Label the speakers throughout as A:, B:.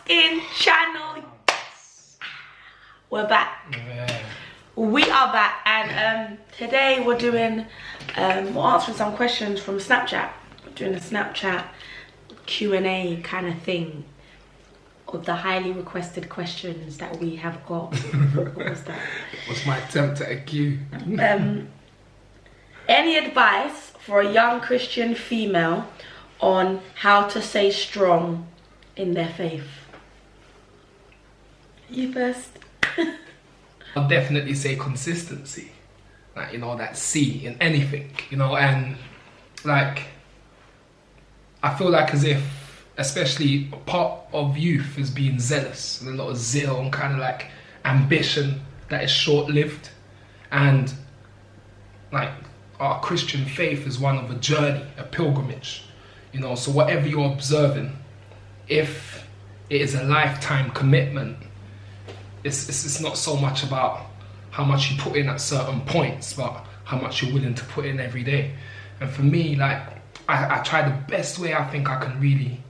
A: in channel. We're back.
B: Yeah.
A: We are back, and today we're doing we're answering some questions from Snapchat. We're doing a Snapchat Q&A kind of thing of the highly requested questions that we have got. What was that?
B: What's my attempt at a Q?
A: Any advice for a young Christian female on how to stay strong in their faith? You first.
B: I'll definitely say consistency. Like, you know, that C in anything, you know, and like, I feel like as if, especially a part of youth is being zealous, and a lot of zeal and kind of like ambition that is short-lived. And like, our Christian faith is one of a journey, a pilgrimage, you know, so whatever you're observing, if it is a lifetime commitment, it's not so much about how much you put in at certain points, but how much you're willing to put in every day. And for me, like, I try the best way I think I can really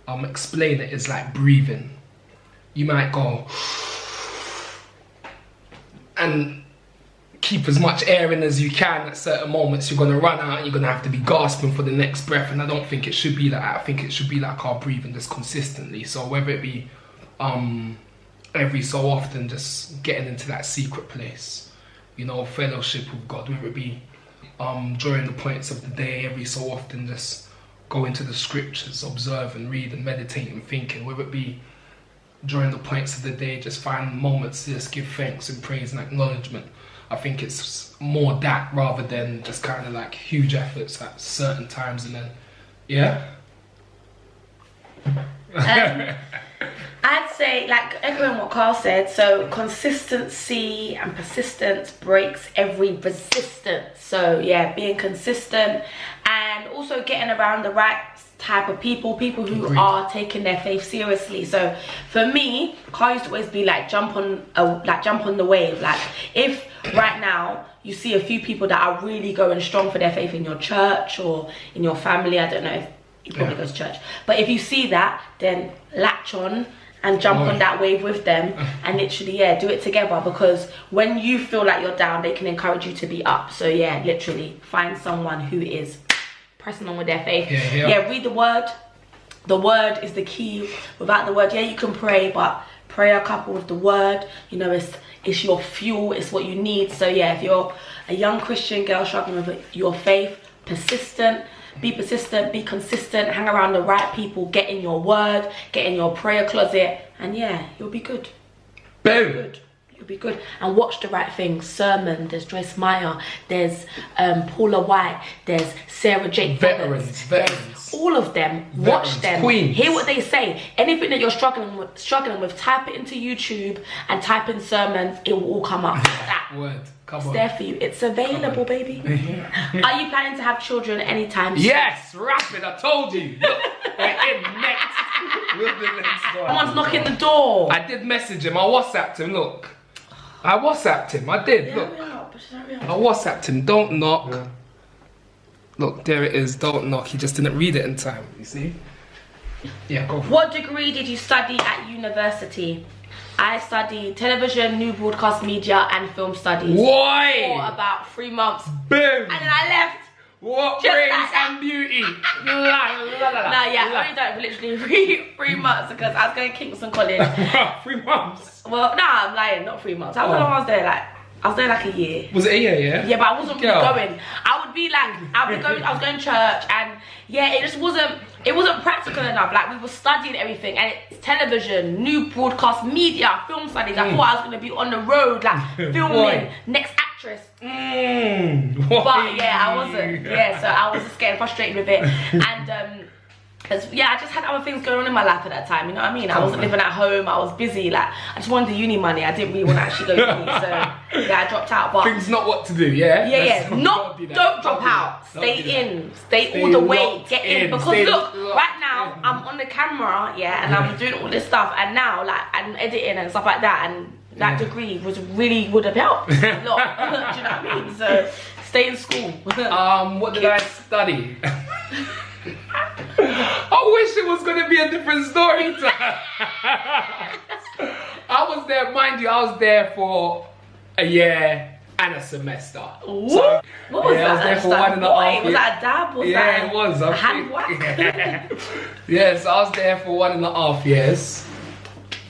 B: explain it is like breathing. You might go and keep as much air in as you can. At certain moments you're going to run out and you're going to have to be gasping for the next breath, and I don't think it should be like that. I think it should be like our breathing just consistently. So whether it be every so often just getting into that secret place, you know, fellowship with God, whether it be during the points of the day, every so often just go into the scriptures, observe and read and meditate and thinking, whether it be during the points of the day, just find moments to just give thanks and praise and acknowledgement. I think it's more that rather than just kind of like huge efforts at certain times and then, yeah.
A: I'd say, like, echoing what Karl said, so consistency and persistence breaks every resistance. So yeah, being consistent and also getting around the right type of people who
B: Agreed.
A: are taking their faith seriously. So for me, Karl used to always be like, jump on the wave. Like, if right now you see a few people that are really going strong for their faith in your church or in your family, I don't know if you probably go to church, but if you see that, then latch on and jump on that wave with them, and literally, yeah, do it together, because when you feel like you're down, they can encourage you to be up. So yeah, literally find someone who is pressing on with their faith. Yeah, read the word. The word is the key. Without the word, yeah, you can pray, but prayer coupled with the word, you know, it's your fuel, it's what you need. So yeah, if you're a young Christian girl struggling with your faith, be persistent, be consistent, hang around the right people, get in your word, get in your prayer closet, and yeah, you'll be good.
B: Boom.
A: You'll be good. And watch the right things. Sermon, there's Joyce Meyer, there's Paula White, there's Sarah Jake
B: Veterans.
A: All of them, watch them,
B: Queens.
A: Hear what they say. Anything that you're struggling with, type it into YouTube and type in sermon, it will all come up. That
B: Word. Come
A: it's
B: on.
A: there for you. It's available, baby. Are you planning to have children anytime soon?
B: Yes, rapid, I told you. Look, we're in next. With the next one.
A: Someone's knocking the door.
B: I did message him, I WhatsApped him, look. I WhatsApped him, I did, look. I WhatsApped him, don't knock. Yeah. Look, there it is, don't knock. He just didn't read it in time, you see? Yeah, go for it.
A: What degree did you study at university? I studied television, new broadcast media and film studies.
B: Why?
A: For about 3 months.
B: Boom!
A: And then I left.
B: What
A: Just
B: grace
A: like
B: and beauty! La, la, la, la,
A: No, yeah,
B: la.
A: I only done it for literally three months because I was going to Kingston College.
B: 3 months?
A: Well, nah, I'm lying, not 3 months. How long I was there? I was there like a year.
B: Was it a year, yeah?
A: Yeah, but I wasn't really going. I would be like, I was going to church, and yeah, it wasn't practical enough. Like, we were studying everything, and it's television, new broadcast media, film studies. I thought I was going to be on the road, like, filming, next actress. But yeah, I wasn't. Yeah, so I was just getting frustrated with it. And yeah, I just had other things going on in my life at that time, you know what I mean? I wasn't living at home, I was busy, like, I just wanted the uni money, I didn't really want to actually go to uni, so yeah, I dropped out, but...
B: Things not what to do, yeah?
A: Yeah, don't drop out, stay all the way, get in, because look, right now, I'm on the camera, yeah, and I'm doing all this stuff, and now, like, I'm editing and stuff like that, and that degree would have helped a lot, do you know what I mean? So, stay in school.
B: What did I study? I wish it was gonna be a different story time. I was there, mind you, I was there for a year and a semester.
A: What?
B: So,
A: What was that?
B: I was there for 1.5 years.
A: Was that a dab? Was
B: Yeah,
A: that
B: it was.
A: a hand whack?
B: Yes, I was there for 1.5 years.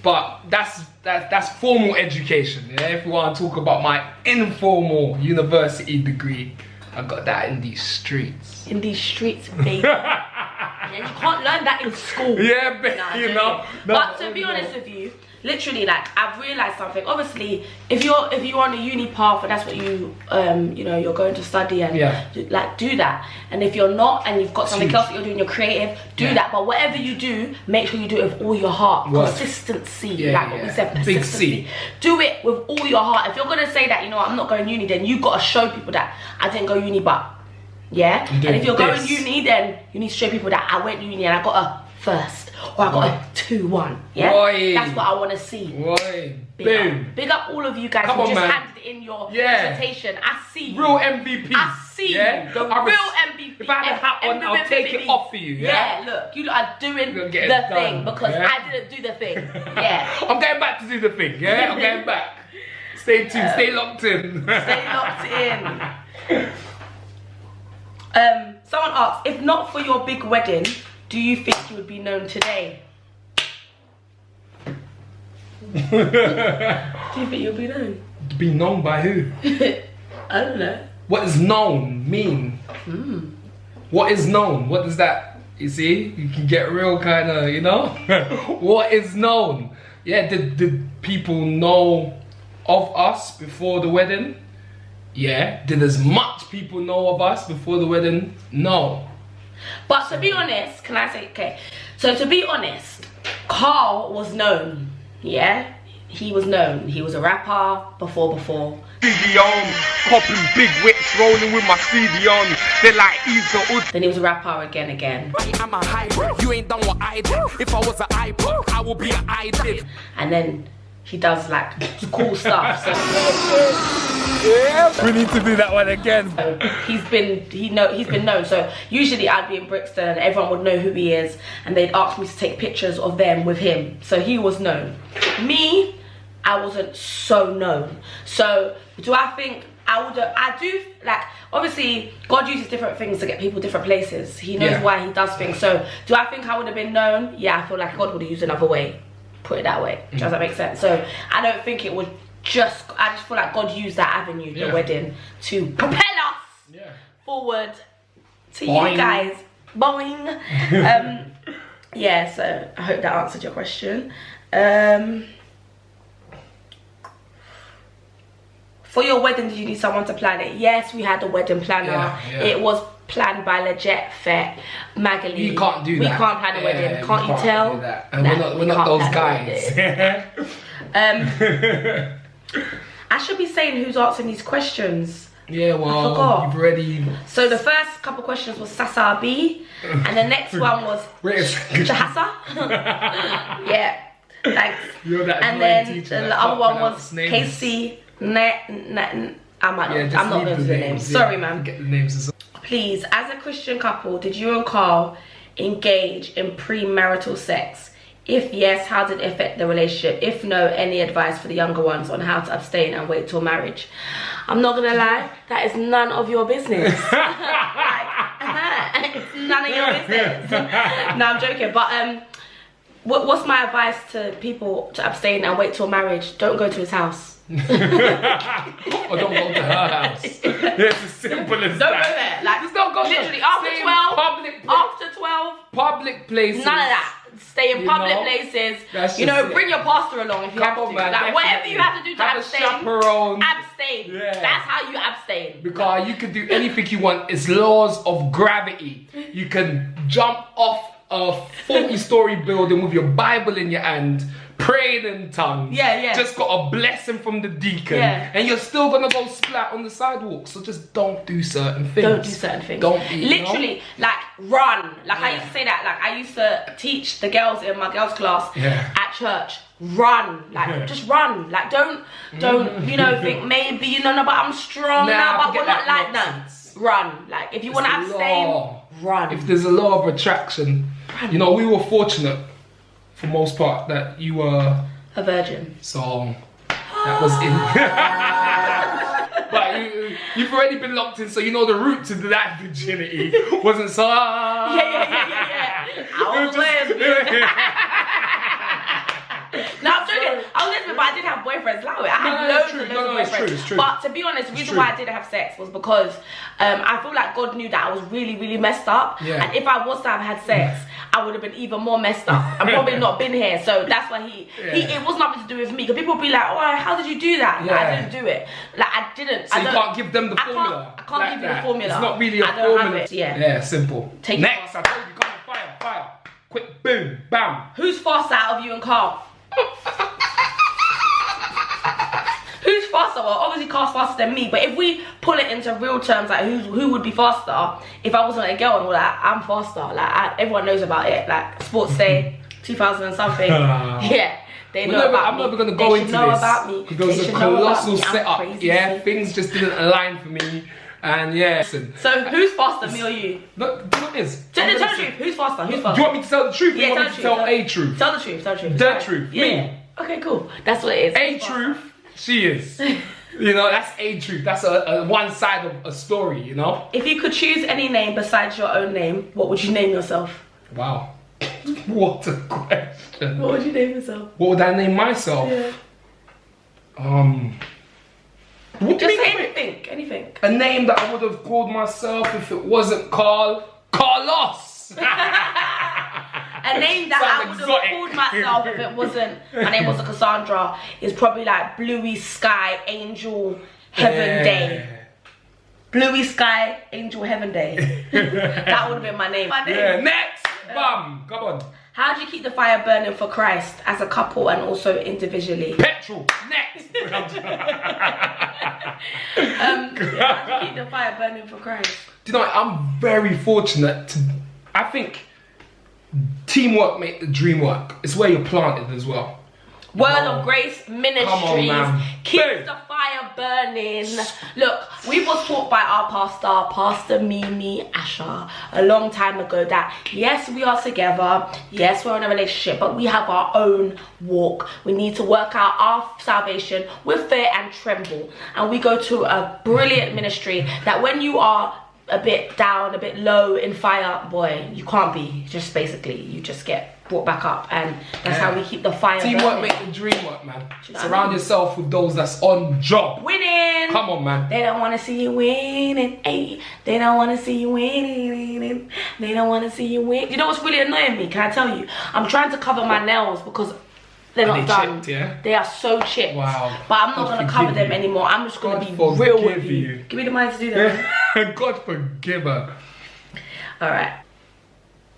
B: But that's formal education. Yeah? If you want to talk about my informal university degree, I got that in these streets.
A: In these streets, baby. Yeah, you can't learn that in school.
B: Yeah, baby,
A: Nah,
B: you know.
A: But to be honest with you, literally, like, I've realized something. Obviously, if you're on a uni path and that's what you you know, you're going to study and like do that. And if you're not and you've got something else that you're doing, you're creative, do that. But whatever you do, make sure you do it with all your heart. Consistency, like what we said, persistency. Do it with all your heart. If you're gonna say that, you know, I'm not going uni, then you gotta show people that I didn't go uni, but and if you're going uni, then you need to show people that I went uni and I got a first. Or I got a 2-1, yeah?
B: Boy.
A: That's what I want to see.
B: Boy.
A: Big up all of you guys who just handed in your presentation. I see you.
B: Real MVP.
A: I see you. The real MVP.
B: If I had a hat on, I'll take it off for you,
A: yeah? Look, you are doing the thing because I didn't do the thing. Yeah.
B: I'm getting back to do the thing, yeah? I'm getting back. Stay tuned, stay locked in.
A: Stay locked in. Someone asked, if not for your big wedding, do you think you would be known today? Do you think you'll be known?
B: Be known by who?
A: I don't know.
B: What does known mean? What is known? What does that, you see? You can get real kind of, you know? What is known? Yeah, did people know of us before the wedding? Yeah. Did as much people know of us before the wedding? No.
A: But to be honest, can I say, okay, so to be honest, Karl was known, yeah? He was known. He was a rapper before.
C: CD on, popping big whips, rolling with my CD on. They're like Easter.
A: Then he was a rapper again.
C: I'm a hybrid. You ain't done what I did. If I was an iPod, I would be an iDid.
A: And then he does like cool stuff. So
B: yeah, we need to do that one again.
A: So he's been known. So usually I'd be in Brixton and everyone would know who he is, and they'd ask me to take pictures of them with him. So he was known. Me, I wasn't so known. So do I think I do, like, obviously God uses different things to get people different places. He knows why he does things. So do I think I would have been known? Yeah, I feel like God would have used another way. Put it that way. Does that make sense? So I don't think it would I just feel like God used that avenue, the wedding, to propel us forward to you guys. Boing. Yeah, so I hope that answered your question. For your wedding, did you need someone to plan it? Yes, we had a wedding planner. It was planned by Legit Fet, Magali.
B: You can't do that.
A: We can't plan a wedding. Can't you tell?
B: Do that. And we're not those guys.
A: I should be saying who's answering these questions.
B: Yeah, well, you've already...
A: So the first couple questions was Sasa B, and the next one was Shahasa. Yeah, thanks.
B: You're that
A: and then
B: teacher
A: the other one was Cassie. I'm not going to do the names. Sorry, man.
B: Get the names.
A: Please, as a Christian couple, did you and Karl engage in premarital sex? If yes, how did it affect the relationship? If no, any advice for the younger ones on how to abstain and wait till marriage? I'm not gonna lie, that is none of your business. It's none of your business. No, I'm joking. But what's my advice to people to abstain and wait till marriage? Don't go to his house.
B: Or don't go to her house. It's as simple as that.
A: Don't go there. Like,
B: just don't go
A: literally after 12. After 12.
B: Public places.
A: None of that. Stay in public places. You know, bring your pastor along if you have to.
B: Man,
A: like whatever you have to do to abstain. Abstain.
B: Yeah.
A: That's how you abstain.
B: Because you can do anything you want. It's laws of gravity. You can jump off a 40-story building with your Bible in your hand, praying in tongues. Just got a blessing from the deacon. And you're still gonna go splat on the sidewalk. So just don't do certain things.
A: Don't do certain things.
B: Don't be,
A: literally, like, run. Like, I used to say that. Like, I used to teach the girls in my girls' class at church. Run. Like, just run. Like, don't, you know, think maybe, you know, no, but I'm strong now, but we're not like that. Run. Like, if you want to abstain, run.
B: If there's a law of attraction, you know, we were fortunate for most part, that you were
A: a virgin.
B: So that was in. But you've already been locked in, so you know the route to that virginity wasn't so.
A: Yeah. I was lesbian. No, I'm joking. I was lesbian, but I did have boyfriends. Allow it. I had loads of boyfriends.
B: It's true.
A: But to be honest, the reason why I didn't have sex was because I feel like God knew that I was really, really messed up.
B: Yeah.
A: And if I was to have had sex, I would have been even more messed up. I've probably not been here. So that's why it was nothing to do with me. Because people would be like, oh, how did you do that?
B: Yeah.
A: Like, I didn't do it. Like, I didn't.
B: So you can't give them the formula.
A: I can't give you the formula.
B: It's not really a
A: I don't
B: formula.
A: have it. Yeah.
B: Yeah, simple.
A: Take
B: Next, I told you, come on, fire. Quick, boom, bam.
A: Who's faster out of you and Karl? Who's faster? Well, obviously Karl's faster than me, but if we pull it into real terms, like who would be faster if I wasn't a girl and all that, I'm faster. Like everyone knows about it. Like Sports Day 2000 and something. Yeah, they know about
B: I'm
A: me.
B: never gonna go into
A: know
B: this
A: about me.
B: because there was a colossal setup.
A: Crazy.
B: Yeah, things just didn't align for me. And yeah, listen.
A: So who's faster, me or you?
B: Look, do you know what it is?
A: Tell the truth. Who's faster? Who's faster?
B: Do you want me to tell the truth? Or
A: Yeah,
B: you want me to tell a truth?
A: Tell the truth. Tell the truth.
B: The truth.
A: Yeah.
B: Me.
A: Okay, cool. That's what it is.
B: A truth. She is. You know, that's a truth. That's a one side of a story. You know.
A: If you could choose any name besides your own name, what would you name yourself?
B: Wow. What a question.
A: What would you name yourself?
B: What would I name myself?
A: Yeah.
B: What do
A: Just
B: you
A: say
B: mean?
A: anything.
B: A name that I would have called myself if it wasn't Karl. Carlos.
A: A name that I would have called myself if it wasn't, my name wasn't Cassandra, is probably like Bluey Sky Angel Heaven Day. Bluey Sky Angel Heaven Day. That would have been my name.
B: Yeah, next. Bam. Come on.
A: How do you keep the fire burning for Christ as a couple and also individually?
B: Petrol. Next.
A: How do you keep the fire burning for Christ?
B: Do you know what? I'm very fortunate to. I think teamwork makes the dream work. It's where you're planted as well.
A: Word of Grace Ministries keeps
B: Boom.
A: the fire burning. Look, we was taught by our pastor, Pastor Mimi Asher, a long time ago that yes, we are together, yes, we're in a relationship, but we have our own walk. We need to work out our salvation with fear and tremble. And we go to a brilliant ministry that when you are a bit down, a bit low in fire, boy, you can't be. Just basically, you just get brought back up, and that's how we keep the fire
B: Teamwork
A: burning.
B: make the dream work, man.
A: You know
B: Surround yourself with those that's on job.
A: Winning.
B: Come on, man.
A: They don't want to see you winning. Ay. They don't want to see you winning. They don't want to see you win. You know what's really annoying me? Can I tell you? I'm trying to cover my nails because they're not done.
B: Chipped, yeah?
A: They are so chipped.
B: Wow.
A: But I'm not
B: God
A: going to cover
B: forgive
A: them
B: you.
A: anymore. I'm just going to be
B: God
A: real
B: forgive
A: with you.
B: you.
A: Give me the money to do that.
B: God forgive her.
A: All right.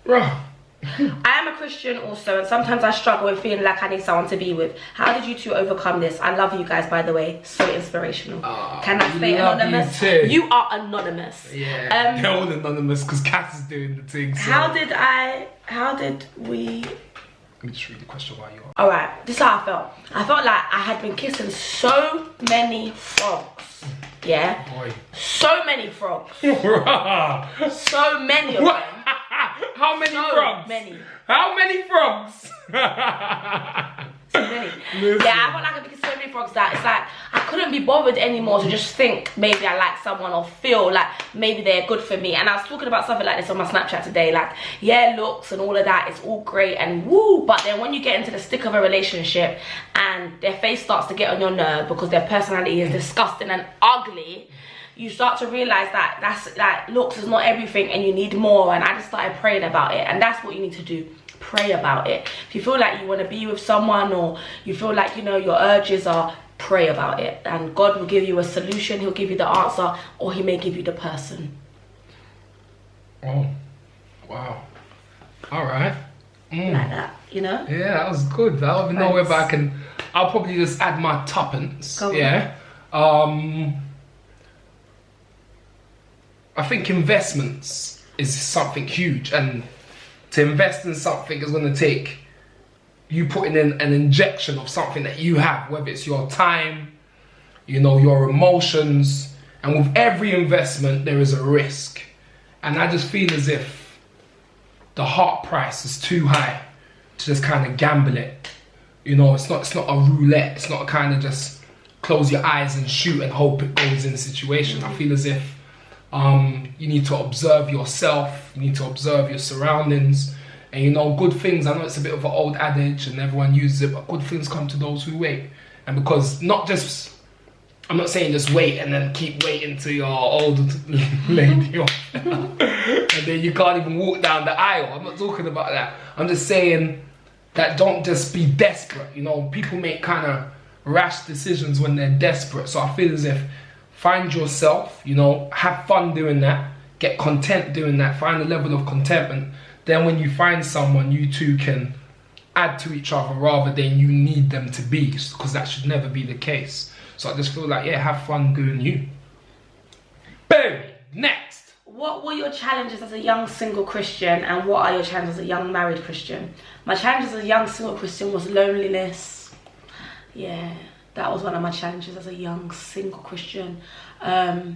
B: Bruh.
A: I am a Christian also, and sometimes I struggle with feeling like I need someone to be with. How did you two overcome this? I love you guys, by the way. So inspirational. Can I say anonymous? You are anonymous.
B: Yeah. They're all anonymous because Cass is doing the thing. So.
A: How did we...
B: Let me just read the question while you are.
A: Alright, this is how I felt. I felt like I had been kissing so many frogs. Yeah?
B: Boy.
A: So many frogs. So many of them.
B: How many frogs?
A: Many.
B: How many frogs?
A: So many. Yeah, I felt like I've been kissing so many frogs that it's like I couldn't be bothered anymore to just think maybe I like someone or feel like maybe they're good for me. And I was talking about something like this on my Snapchat today, like, yeah, looks and all of that, it's all great and woo, but then when you get into the stick of a relationship and their face starts to get on your nerve because their personality is disgusting and ugly, you start to realize that that's like looks is not everything and you need more. And I just started praying about it, and that's what you need to do. Pray about it. If you feel like you want to be with someone, or you feel like, you know, your urges are, pray about it, and God will give you a solution. He'll give you the answer, or he may give you the person.
B: Oh, wow. All right.
A: Like that, you know?
B: Yeah, that was good. I don't even know whether I can. I'll probably just add my tuppence.
A: Go on.
B: Yeah. I think investments is something huge, and to invest in something is going to take you putting in an injection of something that you have, whether it's your time, you know, your emotions, and with every investment there is a risk. And I just feel as if the heart price is too high to just kind of gamble it. You know, it's not a roulette. It's not a kind of just close your eyes and shoot and hope it goes in situation. I feel as if you need to observe yourself, you need to observe your surroundings, and you know, good things, I know it's a bit of an old adage and everyone uses it, but good things come to those who wait. And because I'm not saying just wait and then keep waiting till you're old lady and then you can't even walk down the aisle. I'm not talking about that. I'm just saying that don't just be desperate. You know, people make kind of rash decisions when they're desperate. So I feel as if find yourself, you know, have fun doing that, get content doing that, find a level of contentment. Then when you find someone, you two can add to each other rather than you need them to be, because that should never be the case. So I just feel like, yeah, have fun doing you. Boom! Next!
A: What were your challenges as a young single Christian, and what are your challenges as a young married Christian? My challenges as a young single Christian was loneliness. Yeah, that was one of my challenges as a young single Christian. I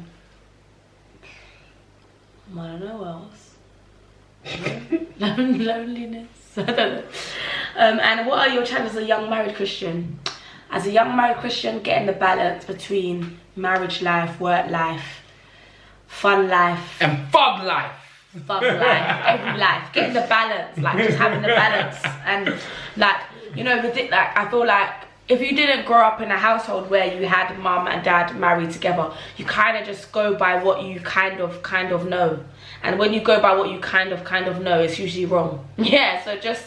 A: don't know what else. Loneliness. I don't know. And what are your challenges as a young married Christian? As a young married Christian, getting the balance between marriage life, work life, fun life,
B: and fun life.
A: Fun life, every life. Getting the balance, like just having the balance. And like, you know, like I feel like if you didn't grow up in a household where you had mum and dad married together, you kind of just go by what you kind of know. And when you go by what you kind of know, it's usually wrong. Yeah, so just,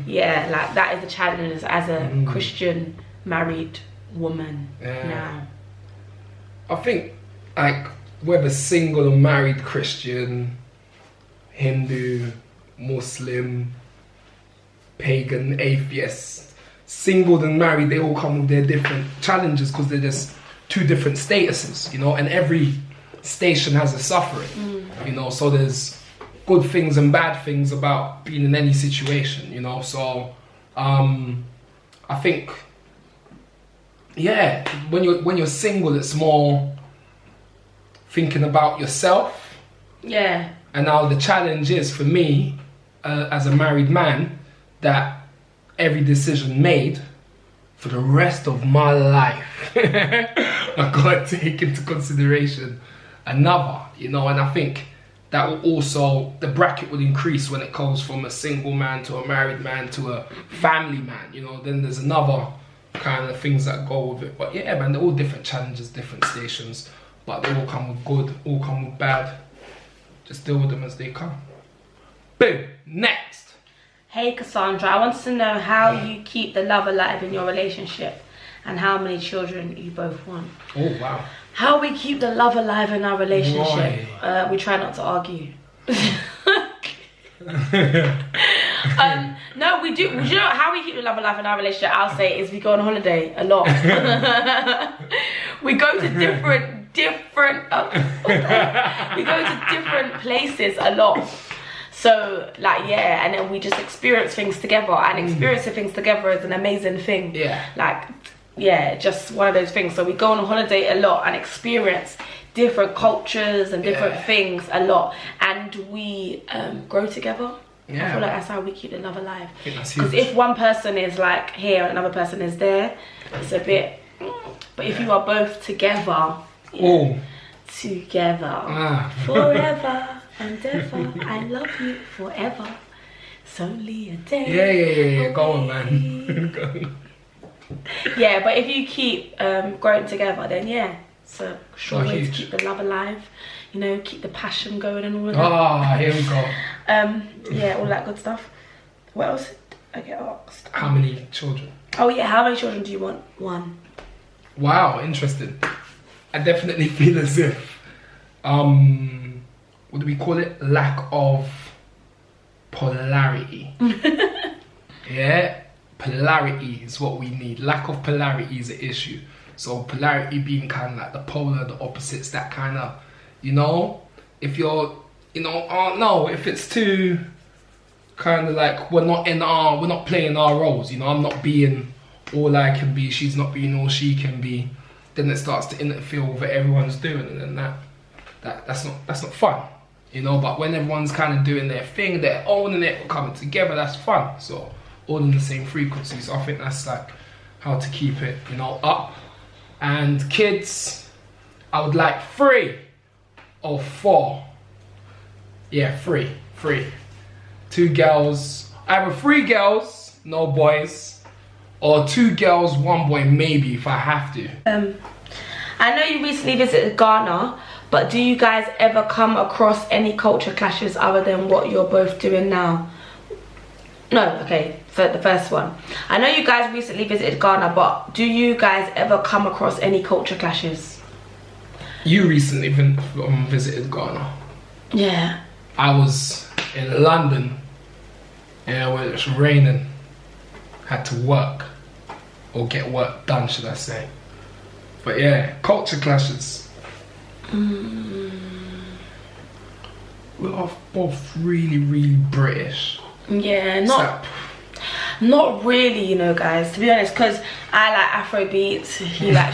A: yeah, like that is the challenge as a Christian married woman now.
B: I think, like, whether single or married Christian, Hindu, Muslim, pagan, atheist, single and married, they all come with their different challenges because they're just two different statuses, you know, and every station has a suffering, you know, so there's good things and bad things about being in any situation, you know, so I think, yeah, when you're single, it's more thinking about yourself.
A: Yeah.
B: And now the challenge is for me, as a married man, that every decision made for the rest of my life, I gotta take into consideration another, you know, and I think that will also, the bracket will increase when it goes from a single man to a married man to a family man, you know, then there's another kind of things that go with it. But yeah, man, they're all different challenges, different stations, but they all come with good, all come with bad. Just deal with them as they come. Boom. Next.
A: Hey Cassandra, I want to know how you keep the love alive in your relationship and how many children you both want.
B: Oh wow.
A: How we keep the love alive in our relationship. We try not to argue. No, we do. You know how we keep the love alive in our relationship? I'll say is we go on holiday a lot. We go to different. We go to different places a lot. So like, yeah, and then we just experience things together, and experiencing things together is an amazing thing.
B: Yeah.
A: Like, yeah, just one of those things. So we go on holiday a lot and experience different cultures and different things a lot, and we grow together.
B: Yeah.
A: I feel like that's how we keep the love alive.
B: Because
A: if one person is like here and another person is there, it's a bit. But if you are both together, together forever and ever, I love you forever. It's only a day.
B: Yeah. Go on, man.
A: Yeah, but if you keep growing together, then yeah, it's a sure way to keep the love alive. You know, keep the passion going and all of that.
B: Ah, here we go.
A: Yeah, all that good stuff. What else did I get asked?
B: How many children?
A: Oh yeah, how many children do you want? One.
B: Wow, interesting. I definitely feel as if, what do we call it? Lack of polarity. Yeah, polarity is what we need. Lack of polarity is an issue. So polarity being kind of like the polar, the opposites, that kind of, you know, if you're, you know, no, if it's too kind of like we're not playing our roles, you know, I'm not being all I can be, she's not being all she can be, then it starts to interfere with what everyone's doing, and then that's not fun, you know. But when everyone's kind of doing their thing, they're owning it, we're coming together, that's fun. So all in the same frequency. So I think that's like how to keep it, you know, up. And kids, I would like 3 or 4. Yeah, 3. 2 girls, either 3 girls, no boys, or 2 girls, 1 boy, maybe if I have to.
A: I know you recently visited Ghana, but do you guys ever come across any culture clashes other than what you're both doing now? No, okay, for the first one. I know you guys recently visited Ghana, but do you guys ever come across any culture clashes?
B: You recently visited Ghana.
A: Yeah.
B: I was in London, yeah, when it was raining. Had to work, or get work done, should I say. But yeah, culture clashes. We're both really British.
A: Yeah, not really, you know, guys, to be honest, because I like Afro beats, he likes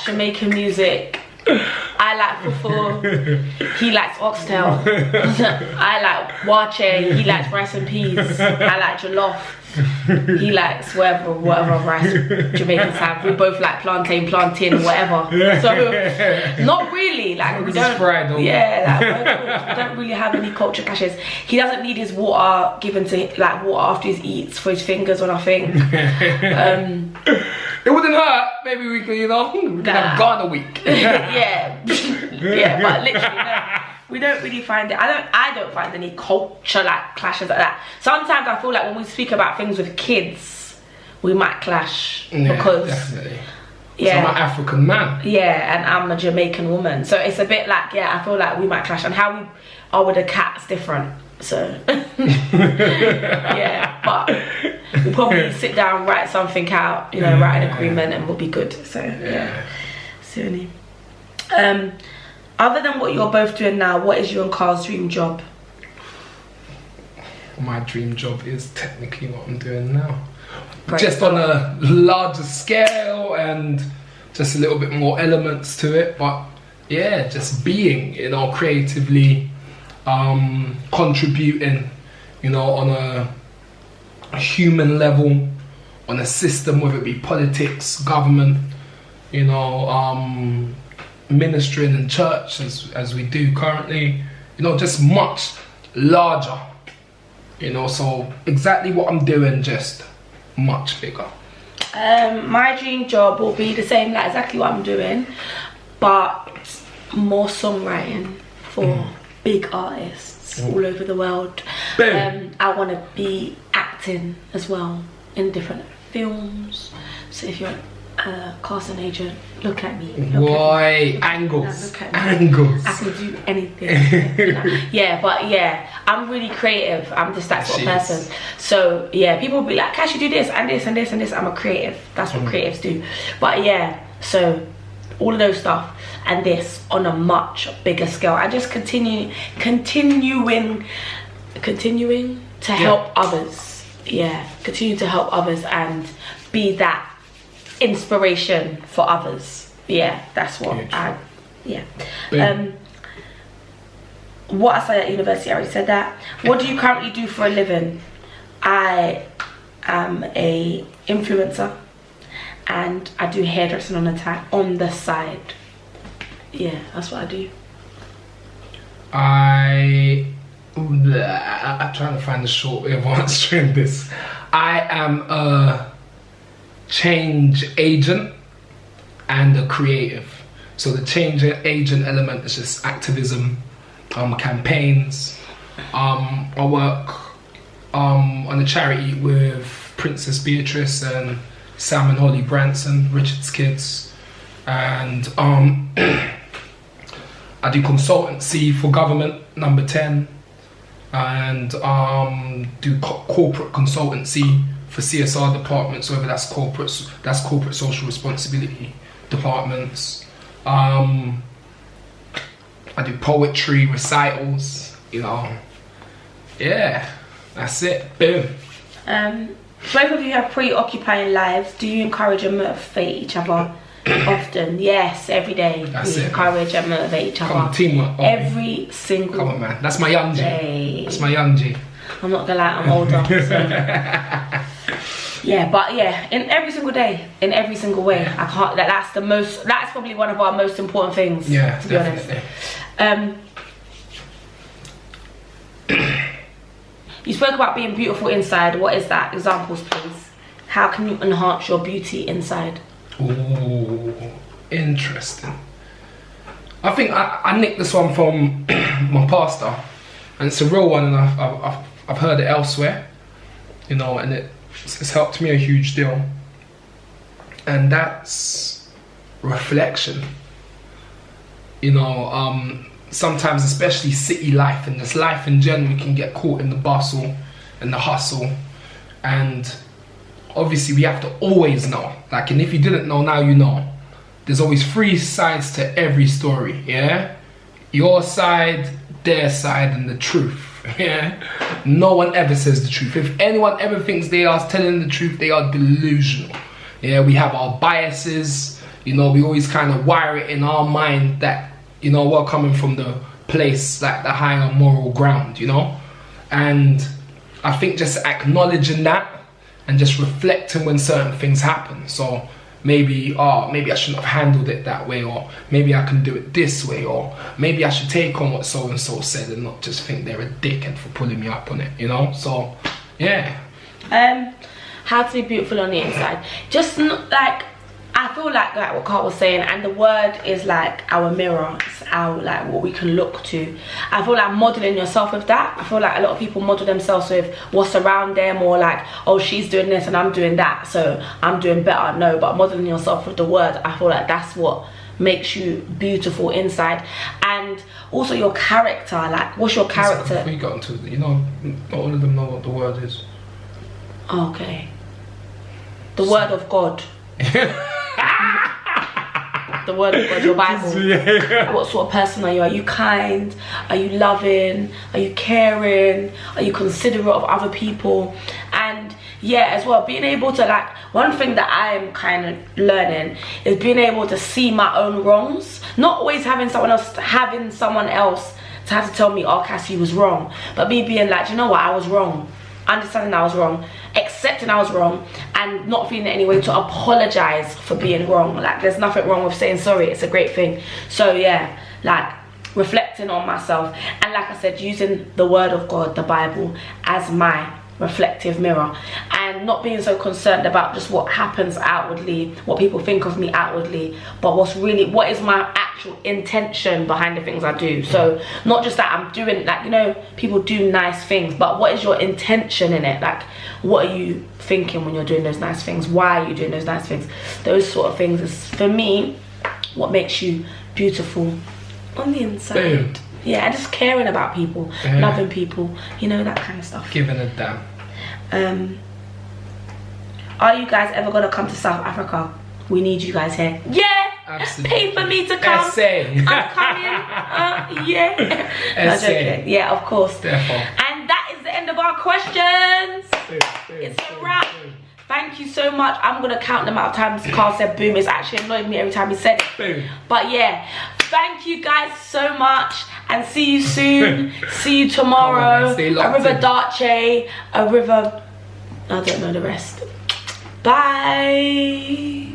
A: Jamaican music, I like fufu, he likes oxtail, I like wache, he likes rice and peas, I like jollof, he likes whatever rice Jamaicans have. We both like plantain, whatever. So not really, like we don't.
B: Fried,
A: we don't really have any culture clashes. He doesn't need his water given to like water after he eats for his fingers or nothing.
B: It wouldn't hurt. Maybe we could, you know, we could have Ghana week.
A: yeah, but literally no. We don't really find it. I don't find any culture like clashes like that. Sometimes I feel like when we speak about things with kids, we might clash because
B: definitely.
A: Yeah,
B: so I'm an African man.
A: Yeah, and I'm a Jamaican woman, so it's a bit like I feel like we might clash, and how we are with the cat's different. So yeah, but we'll probably sit down, write something out, you know, write an agreement, and we'll be good. So yeah. Soon. Other than what you're both doing now, what is you and Karl's dream job?
B: My dream job is technically what I'm doing now.
A: Great.
B: Just on a larger scale and just a little bit more elements to it. But yeah, just being, you know, creatively contributing, you know, on a human level, on a system, whether it be politics, government, you know, ministering in church as we do currently, you know, just much larger, you know, so exactly what I'm doing, just much bigger.
A: My dream job will be the same, like exactly what I'm doing, but more songwriting for big artists all over the world. I want to be acting as well in different films, so if you're casting agent, look at me.
B: Angles.
A: Look at me.
B: Angles.
A: I can do anything. You know? Yeah, but yeah, I'm really creative. I'm just that sort of person. So yeah, people will be like, Cassie, do this and this and this and this. I'm a creative. That's what creatives do. But yeah, so all of those stuff and this on a much bigger scale. I just continuing to help others. Yeah, continue to help others and be that inspiration for others. Yeah, that's what what I studied at university, I already said that. What do you currently do for a living? I am a influencer and I do hairdressing on the side. Yeah, that's what I do.
B: I'm trying to find a short way of answering this. I am a change agent and a creative. So the change agent element is just activism, campaigns. I work on a charity with Princess Beatrice and Sam and Holly Branson, Richard's kids, and I do consultancy for government, number 10, and do corporate consultancy for CSR departments, whether that's corporate social responsibility departments. I do poetry recitals, you know. Yeah, that's it. Boom.
A: Both of you have preoccupying lives. Do you encourage and motivate each other often? Yes, every day. We encourage and motivate each other.
B: Teamwork.
A: Every single
B: Come on, man. That's my young G.
A: day.
B: That's my young G.
A: I'm not gonna lie, I'm older. So. Yeah, but yeah, in every single day, in every single way, I can't. That's probably one of our most important things.
B: Yeah,
A: to be
B: definitely.
A: honest. You spoke about being beautiful inside. What is that? Examples, please. How can you enhance your beauty inside?
B: Ooh, interesting. I think I nicked this one from my pastor, and it's a real one, and I've heard it elsewhere, you know, and it's helped me a huge deal. And that's reflection. You know, sometimes, especially city life and this life in general, we can get caught in the bustle and the hustle, and obviously we have to always know. Like, and if you didn't know, now you know. There's always three sides to every story, yeah? Your side, their side, and the truth, yeah? No one ever says the truth. If anyone ever thinks they are telling the truth, they are delusional. Yeah, we have our biases, you know, we always kind of wire it in our mind that, you know, we're coming from the place, like the higher moral ground, you know? And I think just acknowledging that and just reflecting when certain things happen. So maybe I shouldn't have handled it that way, or maybe I can do it this way, or maybe I should take on what so-and-so said and not just think they're a dickhead for pulling me up on it, you know? So, yeah.
A: How to be beautiful on the inside. Just like, I feel like what Karl was saying, and the word is like our mirror. It's our, like, what we can look to. I feel like modeling yourself with that. I feel like a lot of people model themselves with what's around them, or like, oh, she's doing this and I'm doing that, so I'm doing better. No, but modeling yourself with the word, I feel like that's what makes you beautiful inside. And also your character. Like, what's your character?
B: Before you got into, you know, not all of them know what the word is.
A: Okay. The word of God. The word of God, your Bible.
B: Yeah.
A: What sort of person are you? Are you kind? Are you loving? Are you caring? Are you considerate of other people? And yeah, as well, being able to, like, one thing that I'm kind of learning is being able to see my own wrongs. Not always having someone else to have to tell me, oh, Cassie was wrong, but me being like, you know what, I was wrong. Understanding I was wrong, accepting I was wrong, and not feeling any way to apologize for being wrong. Like, there's nothing wrong with saying sorry. It's a great thing. So yeah, like, reflecting on myself, and like I said, using the word of God, the Bible, as my reflective mirror, and not being so concerned about just what happens outwardly, what people think of me outwardly, but what is my actual intention behind the things I do. So not just that I'm doing, like, you know, people do nice things, but what is your intention in it? Like, what are you thinking when you're doing those nice things? Why are you doing those nice things? Those sort of things is, for me, what makes you beautiful on the inside.
B: Boom.
A: Yeah, and just caring about people, loving people, you know, that kind of stuff.
B: Giving a damn.
A: Are you guys ever gonna come to South Africa? We need you guys here. Yeah,
B: absolutely.
A: Pay for me to come.
B: SA.
A: I'm coming. Yeah. No, joking. Yeah, of course.
B: Therefore.
A: And that is the end of our questions. It's a wrap. Thank you so much. I'm gonna count the amount of times Karl said boom. It's actually annoyed me every time he said it.
B: Boom.
A: But yeah, thank you guys so much, and see you soon. See you tomorrow. Arriva Darche, Arriva, I don't know the rest. Bye.